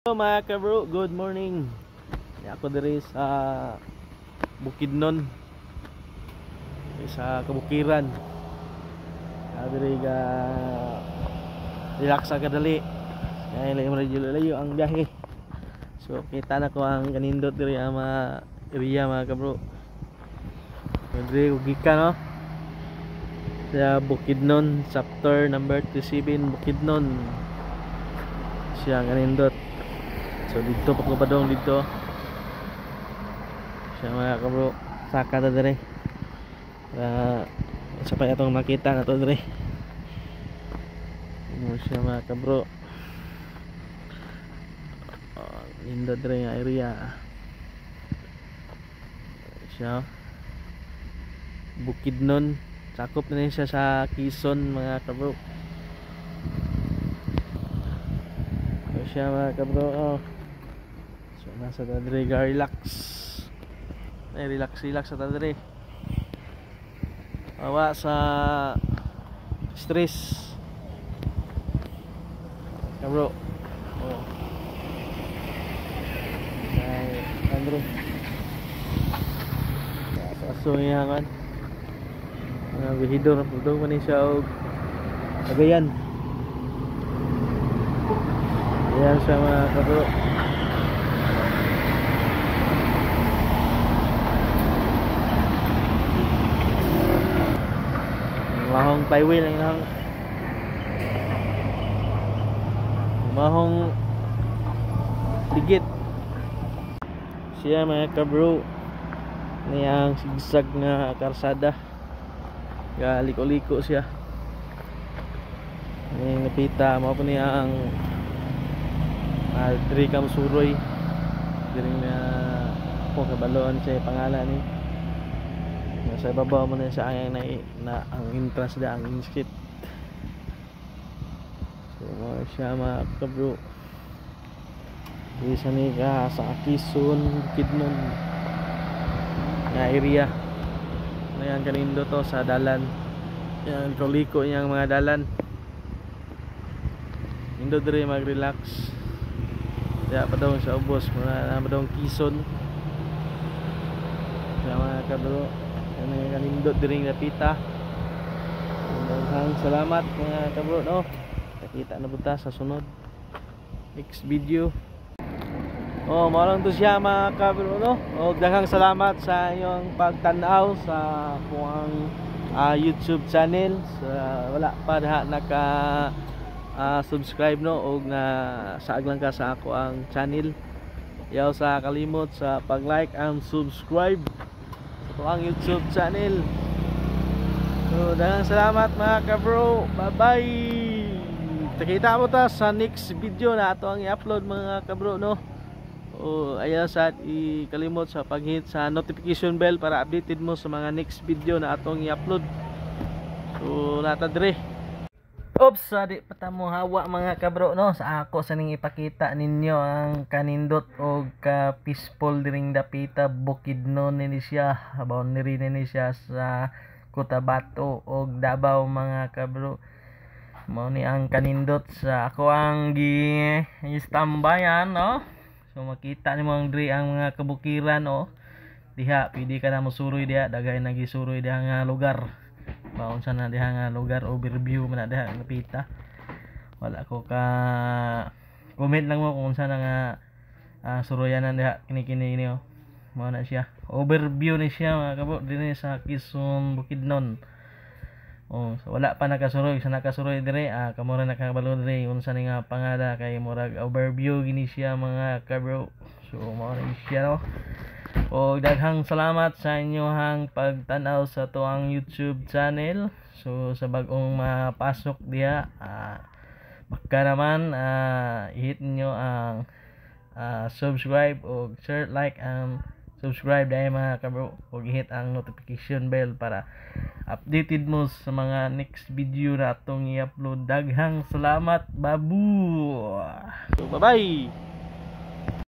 Hello mga kabro, good morning. Ako diri sa Bukidnon, sa Kabukiran. Diri ga relax ka dali. Kaya layo ang biyahe. So kita na ko ang kanindot diri ang mga area mga kabro. Diri gikan no. Sa Bukidnon, chapter number 27 Bukidnon. Siya kanindot. So dito pa ko padong dito. Siya mga kabro, saka ta dire. Sa pa atong makita na to dire. Mo siya mga kabro. Lindo dire nga area. Siya Bukidnon, sakop na siya sa Quezon mga kabro. So siya mga kabro, so nasa tadre ga relax. Relax sa tadre. Awa sa stress. Kabro. Oh. Ay, Andrew. Aso niya kan. Mga bihidor, pudong man siya og Cagayan. Ayan siya mga kabro. Mahong flywheel ang mahong digit siya mga kabro, niyang sigsag nga karsada, galiko-liko siya ni napita mo po niya ang diri kam suroy diri na po kabaloan siya pangalan ni sa ibabaw mo na sa ang na ang entrance da ang inscript. So siya mga kabro, isa ni ka sa Quezon, Bukidnon nga area na yan kanindo to sa dalan, yan koliko yang mga dalan indo dire mag relax ya pa daw sa ubos mga daw Quezon siya mga kabro. Yan kanindot diring napita. Salamat mga kabro no. Nakita na buta sa sunod next video. Mao lang to siya mga kabro no. Daghang salamat sa inyong pagtan-aw sa kuang YouTube channel. Wala pa diha naka subscribe no og na saag lang ka sa ako ang channel. Yaw sa kalimot sa pag-like and subscribe ang YouTube channel. So daghang salamat mga kabro. Bye bye. Kita mo ta sa next video na ato ang i-upload mga kabro no. Ayaw sa ikalimot sa pag-hit sa notification bell para updated mo sa mga next video na atong i-upload. So natadre. Oops, di pa mo hawa mga kabro no. Sa ako sa ning ipakita ninyo ang kanindot og ka peaceful diring dapita Bukidnon ni siya. Boundary ni siya sa Cotabato og Davao mga kabro. Mao ni ang kanindot sa ako ang gi-standbyan no. So makita nimo ang diri ang mga kabukiran no. Diha pwede ka na mosuroy diha, daghay nagisuroy diha nga lugar. Baon sa na diha nga lugar, overview man na diha napita. Wala ko ka comment lang mo kung saan nga suroyanan diha kini niyo. Mao na siya. Overview ni siya mga kabro dinhi sa Quezon, Bukidnon. So wala pa nakasuroy, sa nakasuroy dire kamo ra nakabalo dire unsa ni nga pangada kay murag overview gini siya mga kabro. So mao na siya no. Daghang salamat sa inyohang pagtanaw sa tuang YouTube channel. So sa bagong mapasok diha baka naman i-hit nyo ang subscribe o share, like and subscribe dahil mga kabro, o i-hit ang notification bell para updated mo sa mga next video na atong i-upload. Daghang salamat babu. So bye bye.